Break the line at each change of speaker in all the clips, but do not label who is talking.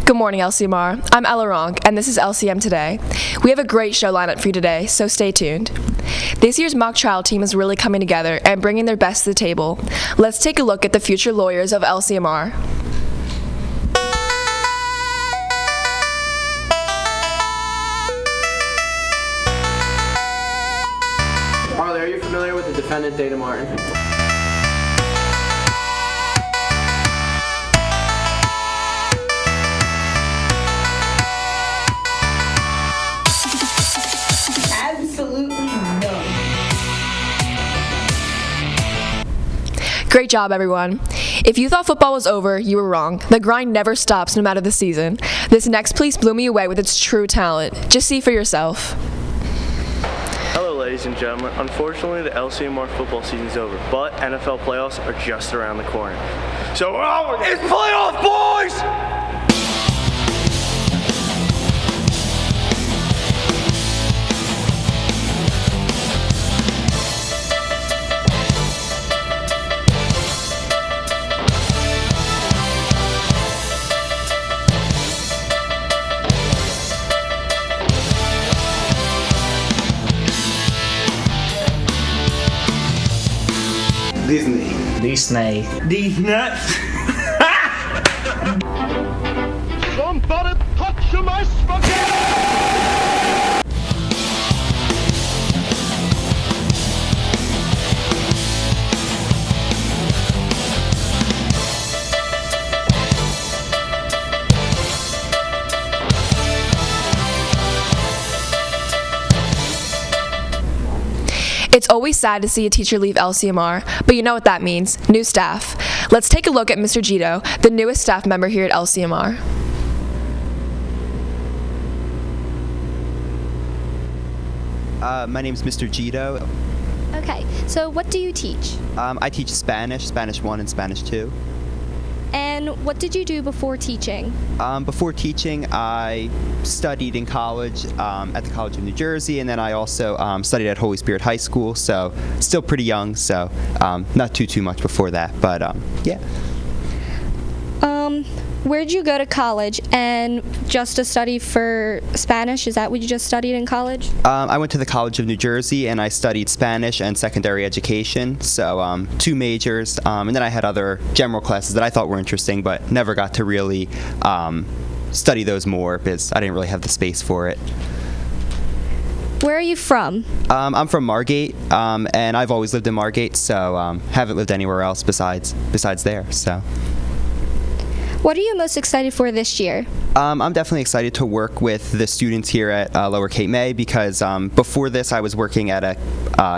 Good morning, LCMR. I'm Ella Ronk, and this is LCM Today. We have a great show lineup for you today, so stay tuned. This year's mock trial team is really coming together and bringing their best to the table. Let's take a look at the future lawyers of LCMR.
Harley, are you familiar with the defendant, Dana Martin?
Absolutely no.
Great job, everyone. If you thought football was over, you were wrong. The grind never stops, no matter the season. This next piece blew me away with its true talent. Just see for yourself.
Hello, ladies and gentlemen. Unfortunately, the LCMR football season is over, but NFL playoffs are just around the corner. So it's playoff, boys!
Disney.
Somebody touch my spaghetti!
It's always sad to see a teacher leave LCMR, but you know what that means, new staff. Let's take a look at Mr. Gito, the newest staff member here at LCMR.
My name's Mr. Gito.
Okay, so what do you teach?
I teach Spanish 1 and Spanish 2.
And what did you do before teaching?
Before teaching, I studied in college at the College of New Jersey, and then I also studied at Holy Spirit High School, so still pretty young, so not too much before that, but yeah.
Where'd you go to college, and just to study for Spanish? Is that what you just studied in college?
I went to the College of New Jersey, and I studied Spanish and secondary education, so 2 majors, and then I had other general classes that I thought were interesting, but never got to really study those more because I didn't really have the space for it.
Where are you from?
I'm from Margate, and I've always lived in Margate, so haven't lived anywhere else besides there, so.
What are you most excited for this year?
I'm definitely excited to work with the students here at Lower Cape May because before this I was working at a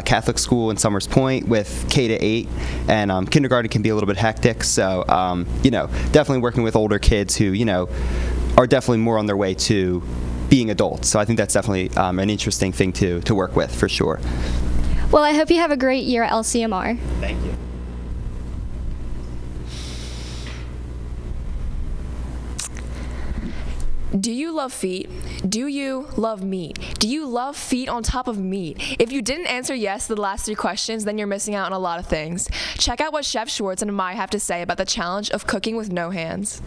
Catholic school in Summers Point with K-8, and kindergarten can be a little bit hectic, so definitely working with older kids who are definitely more on their way to being adults. So I think that's definitely an interesting thing to work with for sure.
Well, I hope you have a great year at LCMR.
Thank you.
Do you love feet? Do you love meat? Do you love feet on top of meat? If you didn't answer yes to the last 3 questions, then you're missing out on a lot of things. Check out what Chef Schwartz and Mai have to say about the challenge of cooking with no hands.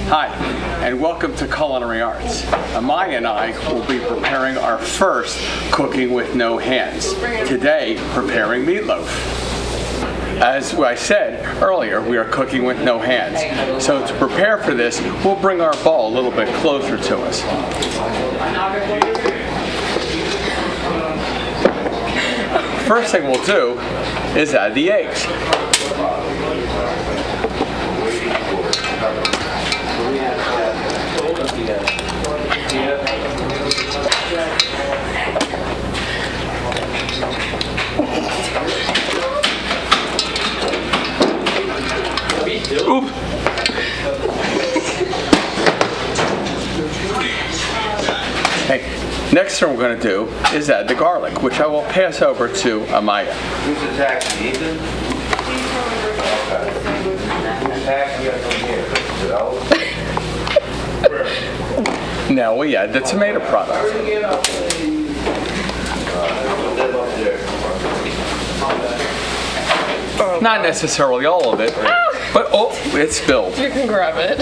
Hi, and welcome to Culinary Arts. Amaya and I will be preparing our first Cooking with No Hands. Today, preparing meatloaf. As I said earlier, we are cooking with no hands. So to prepare for this, we'll bring our bowl a little bit closer to us. First thing we'll do is add the eggs. Oop. Hey, next thing we're going to do is add the garlic, which I will pass over to Amaya.
Who's attacking, Ethan? Who's attacking? You gotta come here.
Now we add the tomato product. Not necessarily all of it, but oh, it's spilled.
You can grab it.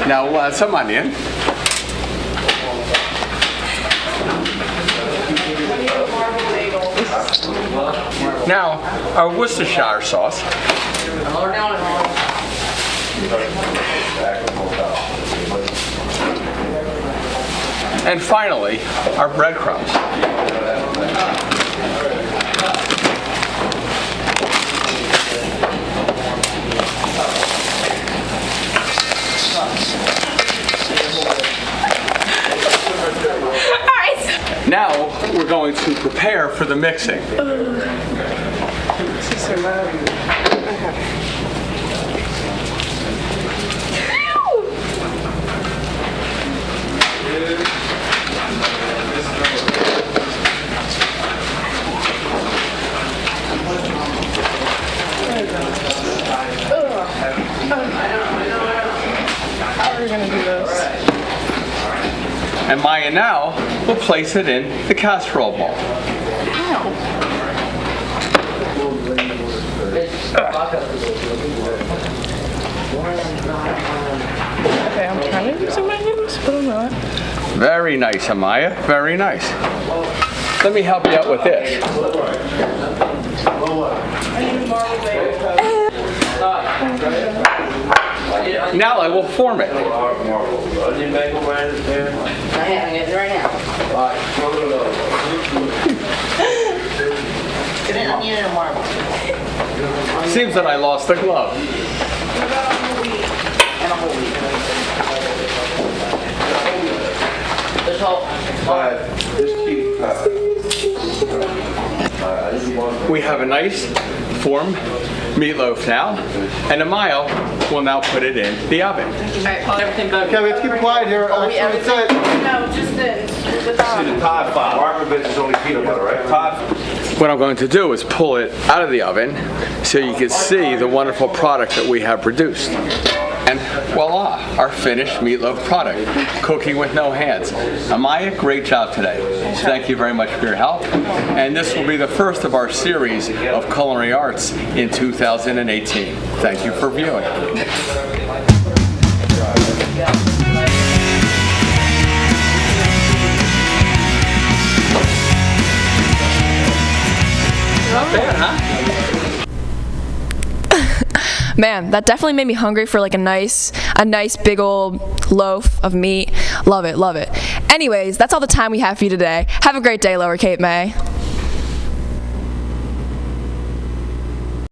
Now we'll add some onion. Now, our Worcestershire sauce. And finally, our breadcrumbs. Now we're going to prepare for the mixing.
How are we gonna do this?
And Maya now will place it in the casserole bowl.
Okay, I'm trying to use my hands, but I'm not.
Very nice, Amaya. Very nice. Let me help you out with this. Now I will form it.
I'm having it right now. Get an onion and a marble.
Seems that I lost the glove.
And a whole wheat. This whole.
We have a nice formed meatloaf now, and Amaya will now put it in the oven.
Everything goes.
Okay, we have to keep quiet here.
Oh, yeah,
That's it.
no, just this.
See the Todd file. Marvin is only peanut butter, right? Todd.
What I'm going to do is pull it out of the oven so you can see the wonderful product that we have produced. And voila, our finished meatloaf product, cooking with no hands. Amaya, great job today. Thank you very much for your help. And this will be the first of our series of culinary arts in 2018. Thank you for viewing. Not bad, huh?
Man, that definitely made me hungry for like a nice big old loaf of meat. Love it, love it. Anyways, that's all the time we have for you today. Have a great day, Lower Cape May.